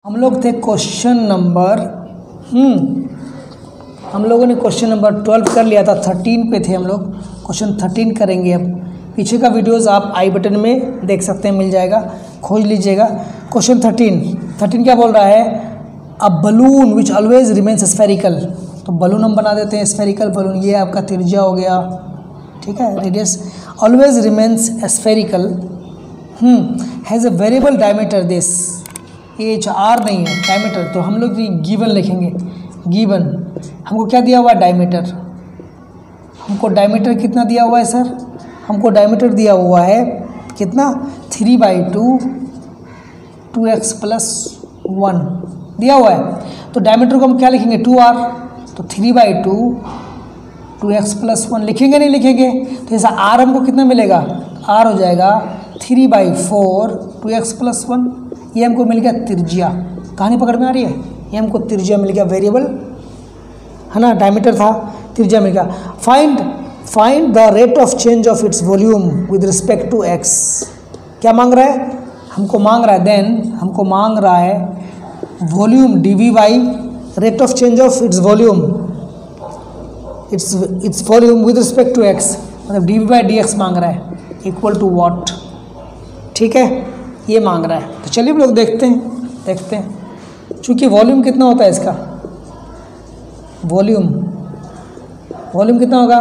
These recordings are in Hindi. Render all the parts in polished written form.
हम लोग थे क्वेश्चन नंबर हम लोगों ने क्वेश्चन नंबर 12 कर लिया था। 13 पे थे हम लोग। क्वेश्चन 13 करेंगे अब। पीछे का वीडियोस आप आई बटन में देख सकते हैं, मिल जाएगा, खोज लीजिएगा। क्वेश्चन 13 क्या बोल रहा है? A balloon which always remains spherical. तो बलून हम बना देते हैं स्फेरिकल बलून। ये आपका त्रिज्या हो गया, ठीक है, radius. Always remains spherical has a variable diameter this. H R नहीं है, डायमीटर। तो हम लोग गिवन लिखेंगे। गिवन हमको क्या दिया हुआ है? डायमीटर। हमको डायमीटर कितना दिया हुआ है सर? हमको डायमीटर दिया हुआ है कितना? 3/2 2x + 1 दिया हुआ है। तो डायमीटर को हम क्या लिखेंगे? 2r। तो 3/2 2x + 1 लिखेंगे, नहीं लिखेंगे? तो ऐसा r हमको कितना मिलेगा? r हो जाएगा 3/4 2x + 1। ये हमको मिल गया त्रिज्या। कहानी पकड़ में आ रही है? ये हमको त्रिज्या मिल गया, वेरिएबल है ना, डायमीटर था, त्रिज्या मिल गया। Find the rate of change of its volume with respect to x। क्या मांग रहा है? हमको मांग रहा है volume dv by rate of change of its volume, its volume with respect to x, मतलब dv/dx मांग रहा है, इक्वल टू वॉट। ठीक है, ये मांग रहा है। तो चलिए हम लोग देखते हैं। चूँकि वॉल्यूम कितना होता है इसका? वॉल्यूम कितना होगा?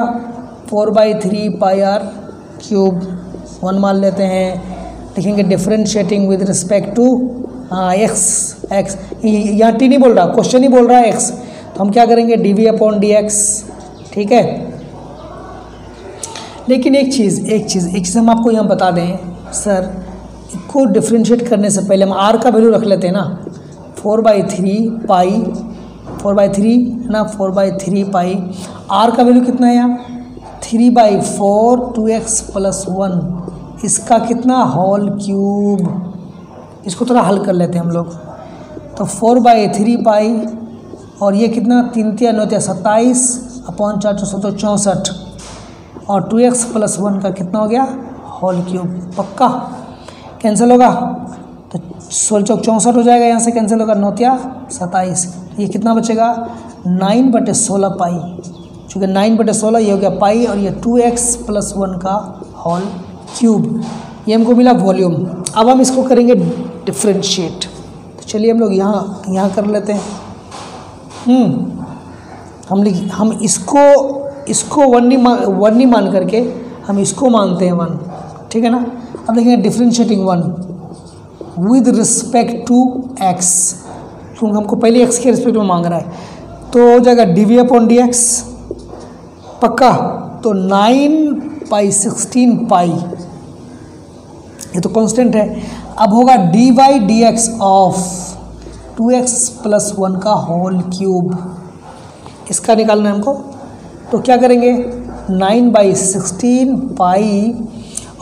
4/3 πr³ 1 मान लेते हैं। लिखेंगे differentiating with respect to x। यहाँ t नहीं बोल रहा, क्वेश्चन ही बोल रहा है x। तो हम क्या करेंगे? dv/dx। ठीक है, लेकिन एक चीज़ हम आपको यहाँ बता दें सर, को डिफरेंशिएट करने से पहले हम r का वैल्यू रख लेते हैं ना। 4/3 है ना, 4/3 पाई। r का वैल्यू कितना है यहाँ? 3/4 2x + 1। इसका कितना? Whole cube. इसको थोड़ा हल कर लेते हैं हम लोग। तो 4/3 पाई और ये कितना? 3 × 9 = 27 / 4 = 64 और 2x + 1 का कितना हो गया? Whole cube. पक्का कैंसिल होगा तो 16 × 64 हो जाएगा, यहाँ से कैंसिल होगा। 9 × 27, ये कितना बचेगा? 9/16 पाई। चूँकि 9/16 ये हो गया पाई और ये 2x + 1 का होल क्यूब। ये हमको मिला वॉल्यूम। अब हम इसको करेंगे डिफरेंशिएट। तो चलिए हम लोग यहाँ कर लेते हैं। हम इसको 1 नहीं मान करके हम इसको मानते हैं 1। ठीक है ना। अब देखेंगे differentiating 1 with respect to x, क्योंकि हमको पहले x के रिस्पेक्ट में मांग रहा है। तो हो जाएगा dv/dx। पक्का। तो 9/16 पाई, ये तो कांस्टेंट है। अब होगा dy/dx ऑफ 2x + 1 का होल क्यूब। इसका निकालना है हमको। तो क्या करेंगे? 9/16 पाई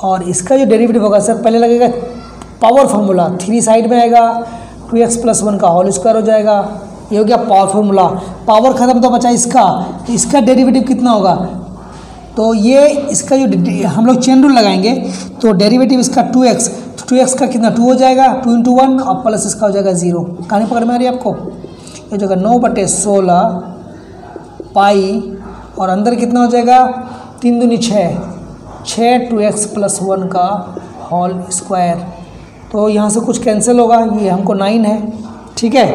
और इसका जो डेरिवेटिव होगा सर, पहले लगेगा पावर फार्मूला। 3 साइड में आएगा, 2x + 1 का होल स्क्वायर हो जाएगा। ये हो गया पावर फार्मूला। पावर खत्म तो बचा इसका, तो इसका डेरिवेटिव कितना होगा? तो ये इसका जो हम लोग चेन रूल लगाएंगे, तो डेरिवेटिव इसका 2x, तो 2x का कितना? 2 हो जाएगा, 2 × 1 और प्लस इसका हो जाएगा 0। कहानी पकड़ में आ रही है आपको? ये हो जाएगा 9/16 पाई और अंदर कितना हो जाएगा? 3 दूनी 6 2x + 1 का होल स्क्वायर। तो यहाँ से कुछ कैंसिल होगा, ये हमको 9 है। ठीक है,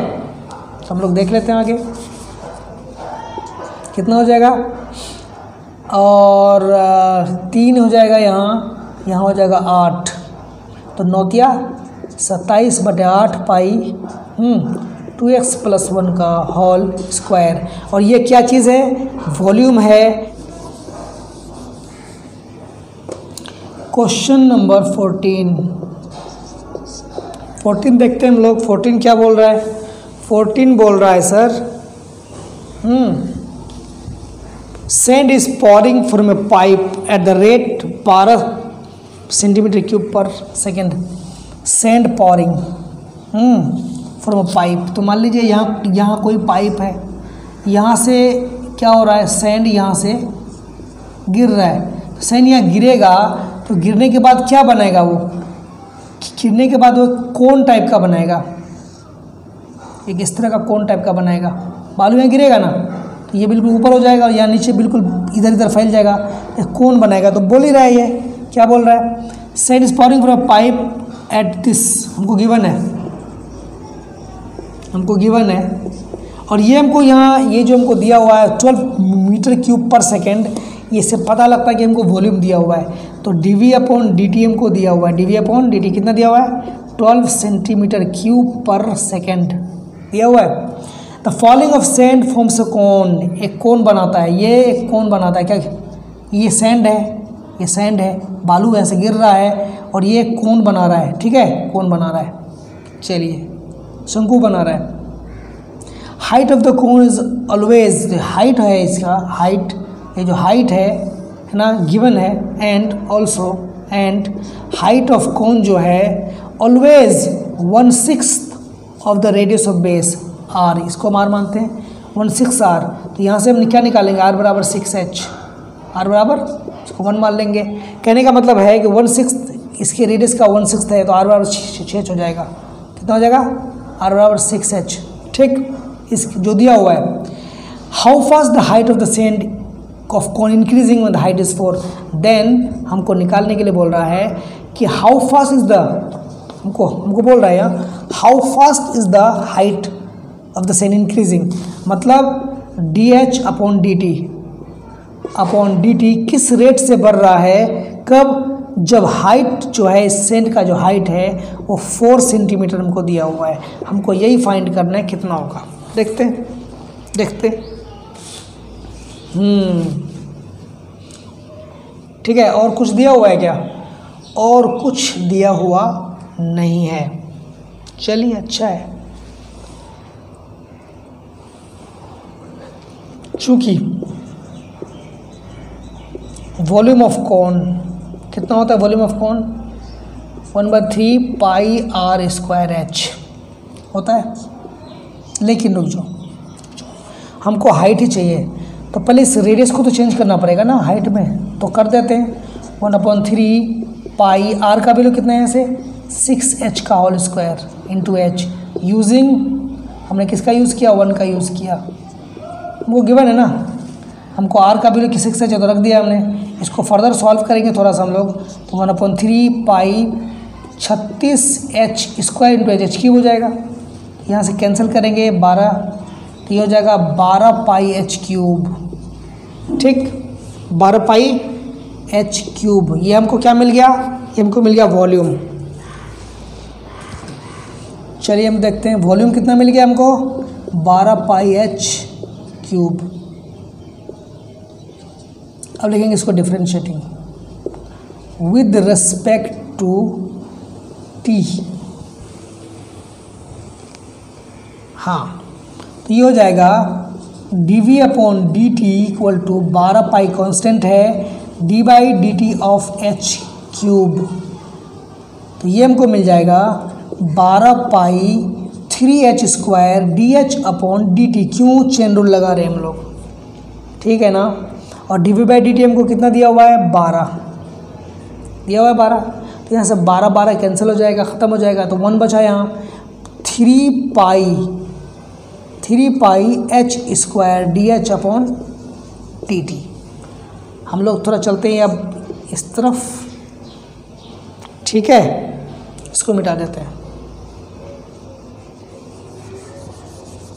तो हम लोग देख लेते हैं आगे कितना हो जाएगा। और 3 हो जाएगा, यहाँ हो जाएगा 8। तो 9 × 27/8 पाई 2x + 1 का होल स्क्वायर। और ये क्या चीज़ है? वॉल्यूम है। क्वेश्चन नंबर 14 देखते हैं हम लोग। 14 क्या बोल रहा है? 14 बोल रहा है sir, sand is pouring from a pipe at the rate 12 cm³/s। sand pouring from a pipe। तो मान लीजिए यहाँ कोई पाइप है, यहाँ से क्या हो रहा है? सैंड यहाँ से गिर रहा है। सैंड यहाँ गिरेगा तो गिरने के बाद क्या बनाएगा? वो गिरने के बाद वो कोन टाइप का बनाएगा। एक इस तरह का कोन टाइप का बनाएगा, बालू यहाँ गिरेगा ना तो ये बिल्कुल ऊपर हो जाएगा और यहाँ नीचे बिल्कुल इधर इधर फैल जाएगा, एक कोन बनाएगा। तो बोल ही रहा है ये, क्या बोल रहा है, sand is pouring from pipe at this, हमको गिवन है, और ये हमको यहाँ ये जो हमको दिया हुआ है 12 मीटर क्यूब पर सेकेंड, ये से पता लगता है कि हमको वॉल्यूम दिया हुआ है। तो dV/dt हमको दिया हुआ है, dV/dt कितना दिया हुआ है, 12 सेंटीमीटर क्यूब पर सेकेंड दिया हुआ है। The falling of sand forms a cone, एक कोन बनाता है, ये एक कोन बनाता है। क्या ये सैंड है, ये सैंड है, बालू ऐसे गिर रहा है और ये कोन बना रहा है, ठीक है, कोन बना रहा है, चलिए शंकु बना रहा है। Height of the cone is always, height है इसका, हाइट, ये जो हाइट है ना गिवन है, and also, and height of cone जो है always 1/6 of the radius of base R, इसको मार मानते हैं 1/6 आर। तो यहाँ से हम क्या निकालेंगे, आर बराबर 6h, आर बराबर इसको 1 मान लेंगे। कहने का मतलब है कि 1/6 इसके रेडियस का 1/6 है तो आर बराबर 6h हो जाएगा। कितना हो जाएगा, आर बराबर 6h, ठीक, इस जो दिया हुआ है। How fast the height of the sand of cone increasing when the height is 4, देन हमको निकालने के लिए बोल रहा है कि हाउ फास्ट इज द, हमको बोल रहा है यहाँ how fast is the height of the sand increasing, मतलब dH/dt किस रेट से बढ़ रहा है, कब, जब हाइट जो है सैंड का जो हाइट है वो 4 सेंटीमीटर हमको दिया हुआ है। हमको यही फाइंड करना है कितना होगा, देखते ठीक है। और कुछ दिया हुआ है क्या, और कुछ दिया हुआ नहीं है, चलिए अच्छा है। चूंकि वॉल्यूम ऑफ कोन कितना होता है, volume of cone 1/3 pi r square h होता है। लेकिन रुक जाओ, हमको हाइट ही चाहिए तो पहले इस रेडियस को तो चेंज करना पड़ेगा ना हाइट में, तो कर देते हैं 1/3 पाई r का वैल्यू कितना है, ऐसे 6h का whole square into h, using हमने किसका यूज़ किया, 1 का यूज़ किया, वो गिवन है ना, हमको r का वैल्यू 6h है तो रख दिया हमने। इसको फर्दर सॉल्व करेंगे थोड़ा सा हम लोग, तो 1/3 पाई 36h square into h cube हो जाएगा, यहाँ से कैंसिल करेंगे 12, तो ये हो जाएगा 12 पाई h क्यूब, ठीक, 12 पाई h क्यूब। ये हमको क्या मिल गया, ये हमको मिल गया वॉल्यूम। चलिए हम देखते हैं वॉल्यूम कितना मिल गया हमको, 12 पाई h क्यूब। अब लिखेंगे इसको differentiating with respect to t, हाँ, तो ये हो जाएगा dV/dt equal to 12 pi constant है d/dt ऑफ h क्यूब, तो ये हमको मिल जाएगा 12 पाई 3h स्क्वायर dH/dt। क्यों, चेन रूल लगा रहे हैं हम लोग, ठीक है ना। और dV/dt हमको कितना दिया हुआ है, 12 दिया हुआ है, 12, तो यहाँ से 12 कैंसिल हो जाएगा, ख़त्म हो जाएगा, तो 1 बचा यहाँ, 3 पाई h स्क्वायर dH/dt। हम लोग थोड़ा चलते हैं अब इस तरफ, ठीक है, इसको मिटा देते हैं।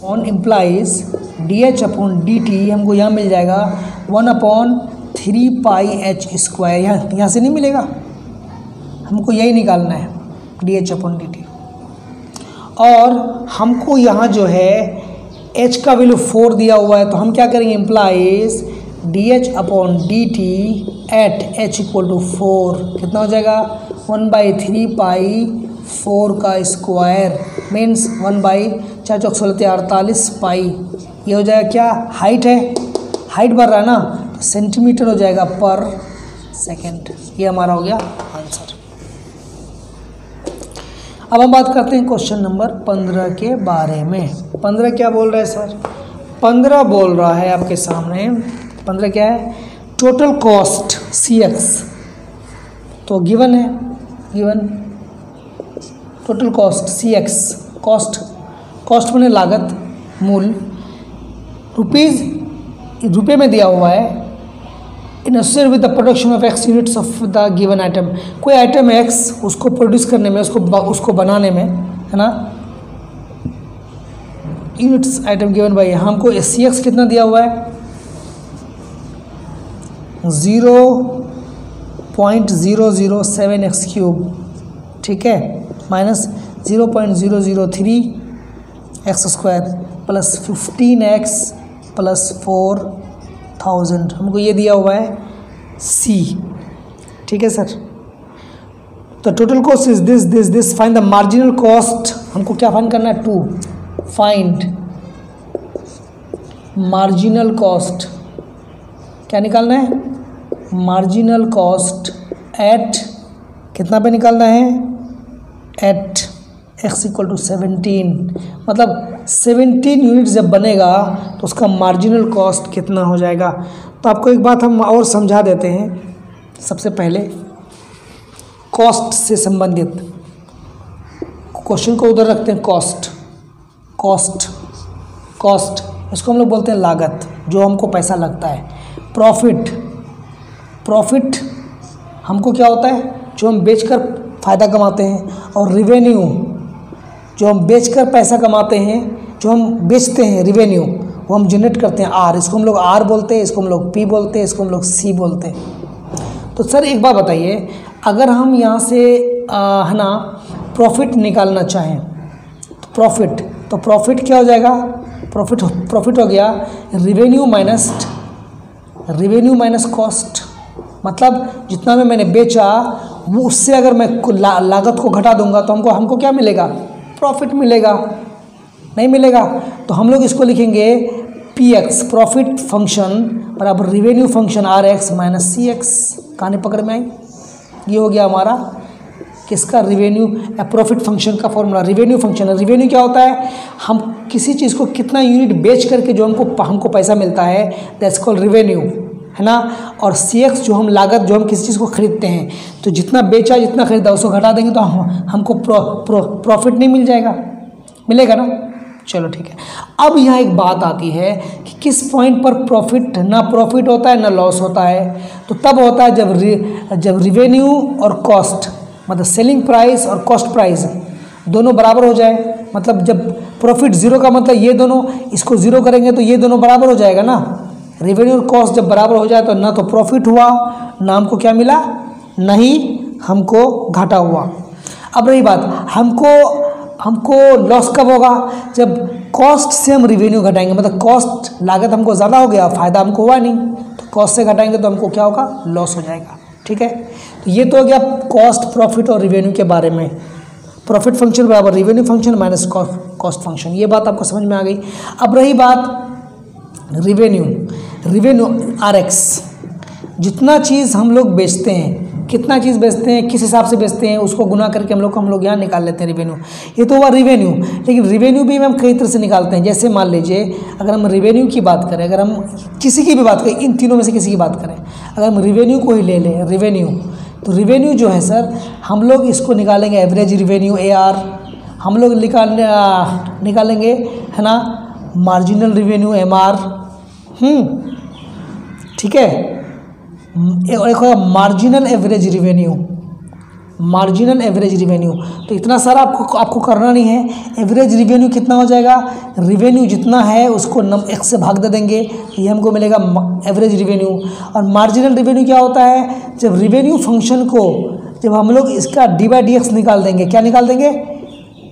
ऑन इम्प्लाइज dH/dt हमको यहाँ मिल जाएगा 1/3 पाई h स्क्वायर, यहाँ से नहीं मिलेगा, हमको यही निकालना है dH/dt। और हमको यहाँ जो है h का वैल्यू 4 दिया हुआ है, तो हम क्या करेंगे, implies dH/dt at h equal to 4, कितना हो जाएगा 1/3 पाई 4 का स्क्वायर मीन्स 1/4 पाई, ये हो जाएगा क्या, हाइट है, हाइट बढ़ रहा है ना, तो सेंटीमीटर हो जाएगा पर सेकेंड। ये हमारा हो गया आंसर। अब हम बात करते हैं क्वेश्चन नंबर 15 के बारे में। 15 क्या बोल रहा है सर, 15 बोल रहा है आपके सामने, 15 क्या है, टोटल कॉस्ट CX, तो गिवन है, given total cost CX, cost cost मैंने लागत, मूल, रुपये में दिया हुआ है, in associate with the production of X units of the given item. कोई आइटम है एक्स, उसको प्रोड्यूस करने में, उसको बनाने में, है ना, यूनिट्स आइटम गिवन बाई, हमको सी एक्स कितना दिया हुआ है 0.007 एक्स क्यूब, ठीक है, minus 0.003 x square plus 15x plus 4000, हमको ये दिया हुआ है सी, ठीक है सर। तो total cost is this find the marginal cost, हमको क्या फाइंड करना है, 2 फाइंड मार्जिनल कॉस्ट, क्या निकालना है, मार्जिनल कॉस्ट एट, कितना पे निकालना है, एट x इक्वल टू 17, मतलब 17 यूनिट जब बनेगा तो उसका मार्जिनल कॉस्ट कितना हो जाएगा। तो आपको एक बात हम और समझा देते हैं, सबसे पहले कॉस्ट से संबंधित क्वेश्चन को उधर रखते हैं, कॉस्ट, इसको हम लोग बोलते हैं लागत, जो हमको पैसा लगता है। प्रॉफिट हमको क्या होता है, जो हम बेचकर फ़ायदा कमाते हैं, और रिवेन्यू जो हम बेचकर पैसा कमाते हैं, जो हम बेचते हैं, रिवेन्यू वो हम जनरेट करते हैं, आर, इसको हम लोग आर बोलते हैं, इसको हम लोग पी बोलते हैं, इसको हम लोग सी बोलते हैं। तो सर एक बात बताइए, अगर हम यहाँ से है ना प्रॉफिट निकालना चाहें तो प्रॉफिट क्या हो जाएगा, प्रॉफिट हो गया रिवेन्यू माइनस कॉस्ट, मतलब जितना में मैंने बेचा वो उससे अगर मैं लागत को घटा दूंगा तो हमको क्या मिलेगा, प्रॉफिट मिलेगा, नहीं मिलेगा। तो हम लोग इसको लिखेंगे PX, प्रॉफिट फंक्शन बराबर revenue function RX minus CX, कहानी पकड़ में आई। ये हो गया हमारा किसका, रिवेन्यू, प्रॉफिट फंक्शन का फॉर्मूला। रिवेन्यू फंक्शन है, रिवेन्यू क्या होता है, हम किसी चीज़ को कितना यूनिट बेच करके जो हमको पैसा मिलता है, दैट्स कॉल्ड रिवेन्यू, है ना। और CX जो हम लागत, जो हम किसी चीज़ को खरीदते हैं, तो जितना बेचा जितना खरीदा उसको घटा देंगे तो हमको प्रॉफिट नहीं मिल जाएगा, मिलेगा ना। चलो ठीक है। अब यहाँ एक बात आती है कि किस पॉइंट पर ना प्रॉफिट होता है ना लॉस होता है। तो तब होता है जब रिवेन्यू और कॉस्ट, मतलब सेलिंग प्राइस और कॉस्ट प्राइस दोनों बराबर हो जाए। मतलब जब प्रॉफिट जीरो का मतलब ये दोनों, इसको जीरो करेंगे तो ये दोनों बराबर हो जाएगा ना। रेवेन्यू और कॉस्ट जब बराबर हो जाए तो ना तो प्रॉफिट हुआ ना हमको क्या मिला, ना ही हमको घाटा हुआ। अब रही बात, हमको लॉस कब होगा, जब कॉस्ट से हम रिवेन्यू घटाएंगे, मतलब कॉस्ट लागत हमको ज़्यादा हो गया, फ़ायदा हमको हुआ नहीं, तो कॉस्ट से घटाएंगे तो हमको क्या होगा, लॉस हो जाएगा। ठीक है, तो ये तो हो गया कॉस्ट, प्रॉफिट और रिवेन्यू के बारे में। प्रॉफिट फंक्शन बराबर revenue function minus cost function, ये बात आपको समझ में आ गई। अब रही बात रिवेन्यू RX, जितना चीज़ हम लोग बेचते हैं, कितना चीज़ बेचते हैं, किस हिसाब से बेचते हैं, उसको गुना करके हम लोग यहाँ निकाल लेते हैं रिवेन्यू। ये तो हुआ रिवेन्यू, लेकिन रिवेन्यू भी हम कई तरह से निकालते हैं। जैसे मान लीजिए अगर हम रिवेन्यू की बात करें, अगर हम किसी की भी बात करें, इन तीनों में से किसी की बात करें, अगर हम रिवेन्यू को ही ले लें, रिवेन्यू, तो रिवेन्यू जो है सर, हम लोग इसको निकालेंगे एवरेज रिवेन्यू AR, हम लोग निकालेंगे है ना मार्जिनल रिवेन्यू MR, ठीक है। एक होगा मार्जिनल एवरेज रिवेन्यू, तो इतना सारा आपको करना नहीं है। एवरेज रिवेन्यू कितना हो जाएगा, रिवेन्यू जितना है उसको x से भाग दे देंगे, ये हमको मिलेगा एवरेज रिवेन्यू। और मार्जिनल रिवेन्यू क्या होता है, जब रिवेन्यू फंक्शन को जब हम लोग इसका d/dx निकाल देंगे, क्या निकाल देंगे,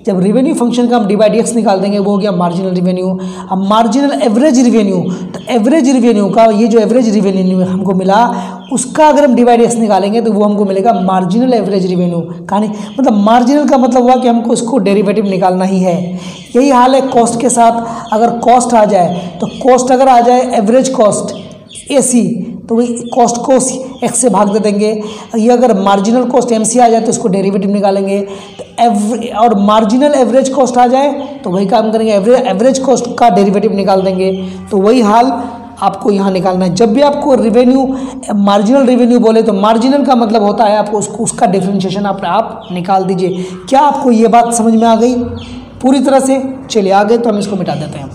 जब रिवेन्यू फंक्शन का हम d/dx निकाल देंगे, वो हो गया मार्जिनल रिवेन्यू। अब मार्जिनल एवरेज रिवेन्यू, तो एवरेज रिवेन्यू का ये जो एवरेज रिवेन्यू हमको मिला, उसका अगर हम d/dx निकालेंगे तो वो हमको मिलेगा मार्जिनल एवरेज रिवेन्यू। कहानी मतलब मार्जिनल का मतलब हुआ कि हमको इसको डेरिवेटिव निकालना ही है। यही हाल है कॉस्ट के साथ। अगर कॉस्ट आ जाए, तो कॉस्ट अगर आ जाए एवरेज कॉस्ट AC, तो वही कॉस्ट को x से भाग दे देंगे। ये अगर मार्जिनल कॉस्ट MC आ जाए तो इसको डेरिवेटिव निकालेंगे। तो और मार्जिनल एवरेज कॉस्ट आ जाए तो वही काम करेंगे, एवरेज कॉस्ट का डेरिवेटिव निकाल देंगे। तो वही हाल आपको यहाँ निकालना है। जब भी आपको रिवेन्यू मार्जिनल रिवेन्यू बोले तो मार्जिनल का मतलब होता है आपको उसका डिफरेंशिएशन आप निकाल दीजिए। क्या आपको ये बात समझ में आ गई? पूरी तरह से। चलिए आगे, तो हम इसको मिटा देते हैं।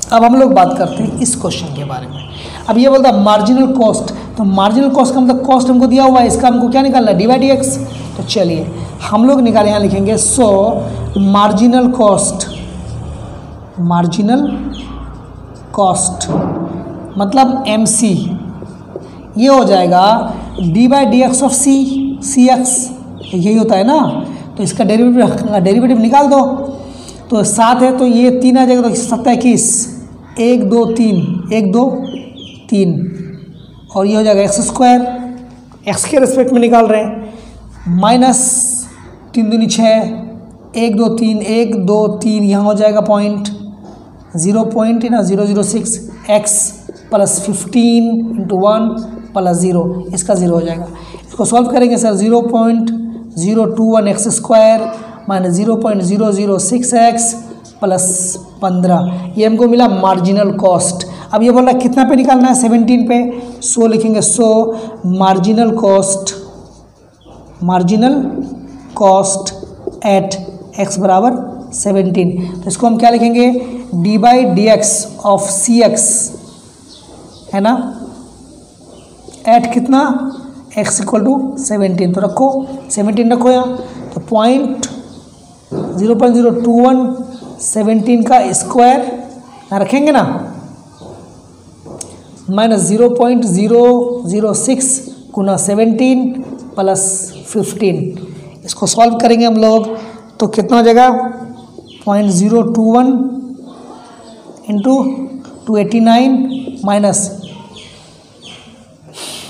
अब हम लोग बात करते हैं इस क्वेश्चन के बारे में। अब ये बोलता है मार्जिनल कॉस्ट, तो मार्जिनल कॉस्ट का मतलब कॉस्ट हमको दिया हुआ है, इसका हमको क्या निकालना है, डी बाई डी एक्स। तो चलिए हम लोग निकाले, यहाँ लिखेंगे so marginal cost, marginal cost मतलब एम सी, ये हो जाएगा d by D x of C, C x, यही होता है ना। तो इसका डेरिवेटिव निकाल दो, तो 7 है तो ये 3 आ जाएगा, तो 7 21, 1 2 3, 1 2 3, और ये हो जाएगा एक्स स्क्वायर, एक्स के रिस्पेक्ट में निकाल रहे हैं, माइनस 3 दूनी 6, 1 2 3, 1 2 3, यहाँ हो जाएगा point 0.006 x plus 15 into 1 plus 0, इसका 0 हो जाएगा। इसको सॉल्व करेंगे sir, 0.021 x square minus 0.006 x plus 15, ये हमको मिला मार्जिनल कॉस्ट। अब ये बोल रहा है कितना पे निकालना है, 17 पे, सो लिखेंगे so marginal cost, marginal cost at x बराबर 17। तो इसको हम क्या लिखेंगे, d by D x of C x है ना, एट कितना, एक्स इक्वल टू 17। तो रखो 17 रखो यहाँ, तो 0.021 17 का स्क्वायर यहाँ रखेंगे ना, माइनस 0.006 गुना 17 प्लस 15, इसको सॉल्व करेंगे हम लोग, तो कितना हो जाएगा 0.021 इंटू 289 माइनस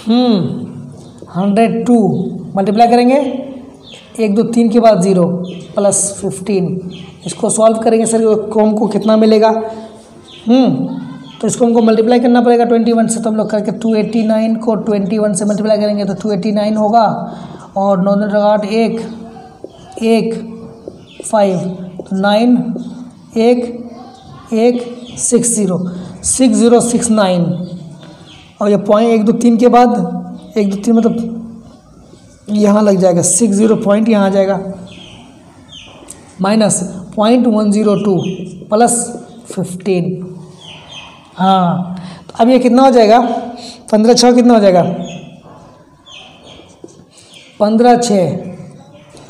102, मल्टीप्लाई करेंगे 1 2 3 के बाद 0 प्लस 15, इसको सॉल्व करेंगे सर, को हमको कितना मिलेगा, तो इसको हमको मल्टीप्लाई करना पड़ेगा 21 से, तो हम लोग करके 289 को 21 से मल्टीप्लाई करेंगे तो 289 होगा, और 9 8 1 1 5 9 1 1 6069, और ये पॉइंट 1 2 3 के बाद 1 2 3 मतलब यहाँ लग जाएगा 60 पॉइंट यहाँ आ जाएगा, माइनस 0.102 प्लस 15। हाँ, तो अब ये कितना हो जाएगा, 15 6 कितना हो जाएगा, 15 6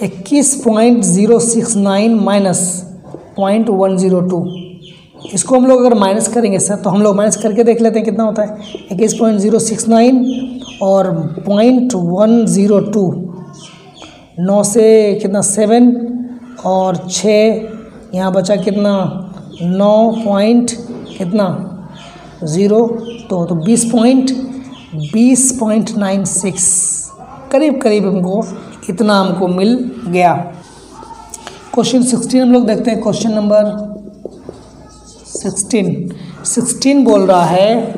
21.069 माइनस 0.102, इसको हम लोग अगर माइनस करेंगे सर, तो हम लोग माइनस करके देख लेते हैं कितना होता है, 21.069 और 0.102, 9 से कितना 7 और 6 यहाँ बचा कितना 9 पॉइंट कितना 0, तो 20.96 करीब करीब हमको इतना हमको मिल गया। क्वेश्चन 16 हम लोग देखते हैं, क्वेश्चन नंबर 16 बोल रहा है,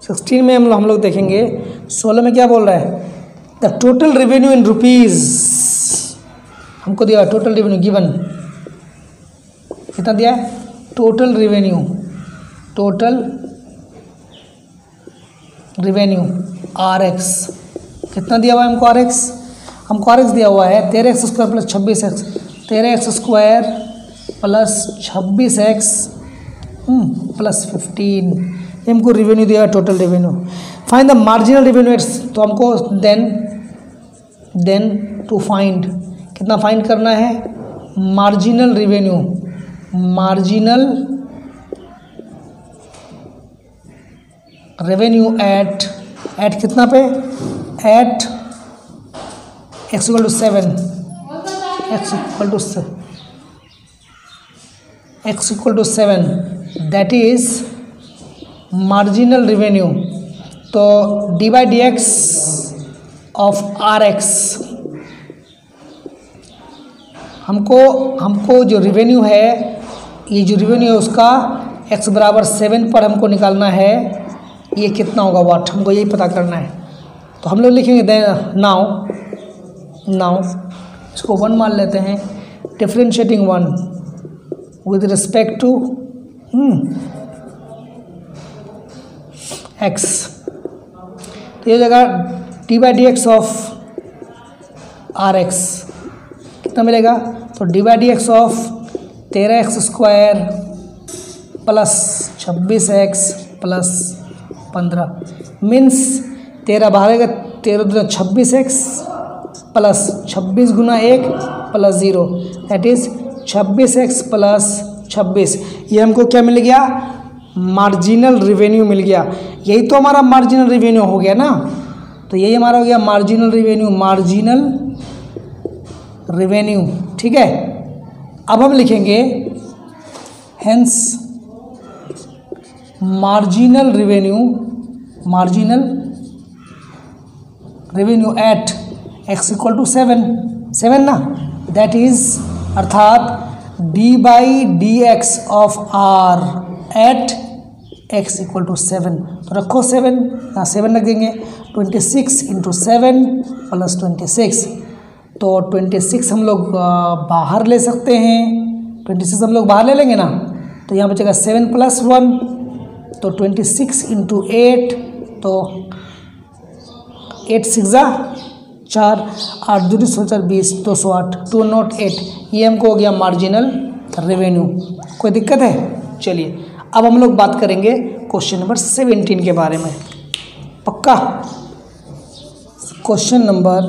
16 में हम लोग देखेंगे, 16 में क्या बोल रहा है, the total revenue in rupees, हमको दिया टोटल रेवेन्यू गिवन, कितना दिया है, टोटल रेवेन्यू आर एक्स, कितना दिया हुआ है हमको, हमको आर एक्स दिया हुआ है 13x square plus 26x, 13x square plus 26x plus 15, हमको रेवेन्यू दिया है, total revenue. Find the marginal revenue at x, तो हमको देन टू फाइंड, कितना फाइंड करना है, मार्जिनल रेवेन्यू, एट कितना पे, at x equal to 7, x equal to 7, that is marginal revenue. तो D by D x of R X, हमको जो रेवेन्यू है, ये जो रेवेन्यू है उसका x बराबर 7 पर हमको निकालना है, ये कितना होगा वाट, हमको यही पता करना है। तो हम लोग लिखेंगे देन नाउ इसको 1 मान लेते हैं, differentiating 1 with respect to x, तो ये जगह d by D x of R x कितना मिलेगा, तो D by D x of 13x² plus 26x plus 15 means 13 बाहर 13 दूना 26x प्लस 26 गुना 1 plus 0 that is 26x plus 26। ये हमको क्या मिल गया, मार्जिनल रिवेन्यू मिल गया। यही तो हमारा मार्जिनल रिवेन्यू हो गया ना, तो यही हमारा हो गया मार्जिनल रिवेन्यू, मार्जिनल रिवेन्यू। ठीक है, अब हम लिखेंगे hence marginal revenue, marginal revenue at x equal to 7 ना, दैट इज अर्थात d by D x of R at x equal to 7। तो रखो 7, यहाँ 7 रख देंगे, 26 इंटू 7 प्लस 26। तो 26 हम लोग बाहर ले सकते हैं, 26 हम लोग बाहर ले लेंगे ना, तो यहाँ बचेगा 7 प्लस 1, तो 26 इंटू 8, तो 8 6 4, 8 दूनी 16 20, 208, 208। ये हमको हो गया मार्जिनल रेवेन्यू। कोई दिक्कत है? चलिए अब हम लोग बात करेंगे क्वेश्चन नंबर 17 के बारे में। पक्का? क्वेश्चन नंबर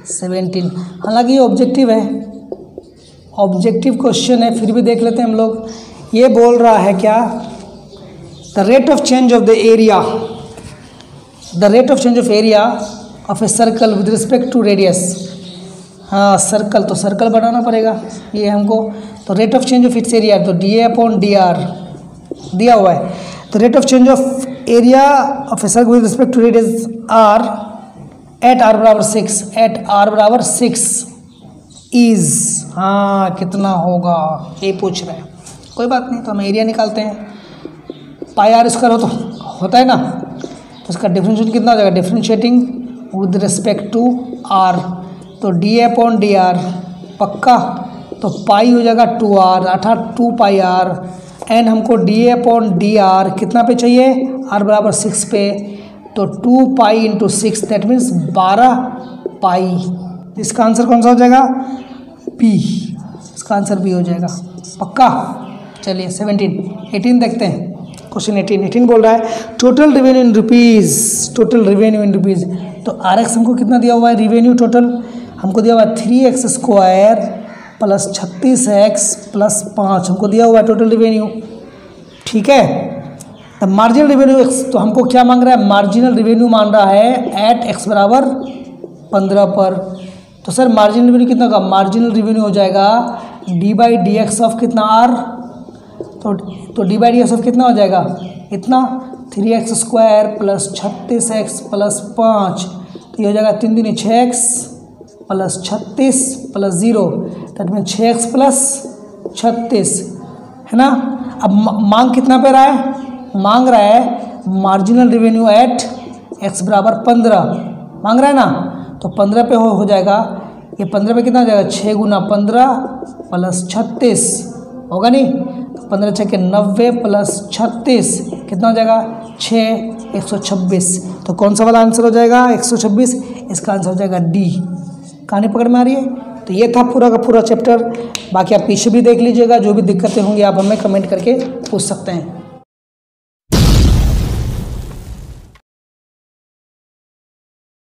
17, हालांकि ये ऑब्जेक्टिव है, ऑब्जेक्टिव क्वेश्चन है, फिर भी देख लेते हैं हम लोग। ये बोल रहा है क्या, the rate of change of the area, the rate of change of area of a circle with respect to radius. हाँ सर्कल, तो सर्कल बनाना पड़ेगा ये हमको, तो rate of change of its area, तो D A upon D R दिया हुआ है। तो rate of change of area of a circle with respect to radius R at R बराबर 6, एट आर बराबर 6 इज, हाँ कितना होगा ये पूछ रहे हैं। कोई बात नहीं, तो हम एरिया निकालते हैं, पाई आर स्क्वायर हो तो होता है ना, तो इसका डिफरेंशिएशन कितना हो जाएगा, differentiating with respect to R, तो D A upon D R पक्का, तो पाई हो जाएगा 2r अर्थात 2 पाई आर, एन हमको D A upon D R कितना पे चाहिए, आर बराबर 6 पे, तो 2 पाई इंटू 6 दैट मीन्स 12 पाई। इसका आंसर कौन सा हो जाएगा, पी, इसका आंसर बी हो जाएगा। पक्का? चलिए 18 देखते हैं। क्वेश्चन 18 बोल रहा है total revenue in rupees, total revenue in rupees. तो आर एक्स हमको कितना दिया हुआ है, रेवेन्यू टोटल हमको दिया हुआ है 3x² प्लस 36x प्लस 5 हमको दिया हुआ है टोटल रेवेन्यू। ठीक है, तो मार्जिनल रेवेन्यू तो हमको क्या मांग रहा है, मार्जिनल रेवेन्यू मान रहा है एट x बराबर 15 पर। तो सर मार्जिनल रेवेन्यू कितना होगा, मार्जिनल रेवेन्यू हो जाएगा d by D x of कितना आर, तो D by D x of कितना हो जाएगा, इतना 3x² प्लस 36x प्लस 5, तो ये हो जाएगा 3 दूनी 6x plus 36 plus 0 that mean 6x plus 36 है ना। अब मांग कितना पे रहा है, मांग रहा है मार्जिनल रेवेन्यू एट x बराबर 15 मांग रहा है ना, तो 15 पे हो जाएगा, ये 15 पे कितना हो जाएगा, 6 गुना 15 प्लस 36 होगा नहीं, तो 15 6 के 90 प्लस 36 कितना हो जाएगा, 6 126। तो कौन सा वाला आंसर हो जाएगा 126, इसका आंसर हो जाएगा डी। कहानी पकड़ में आ रही है? तो ये था पूरा का पूरा चैप्टर, बाकी आप पीछे भी देख लीजिएगा, जो भी दिक्कतें होंगी आप हमें कमेंट करके पूछ सकते हैं।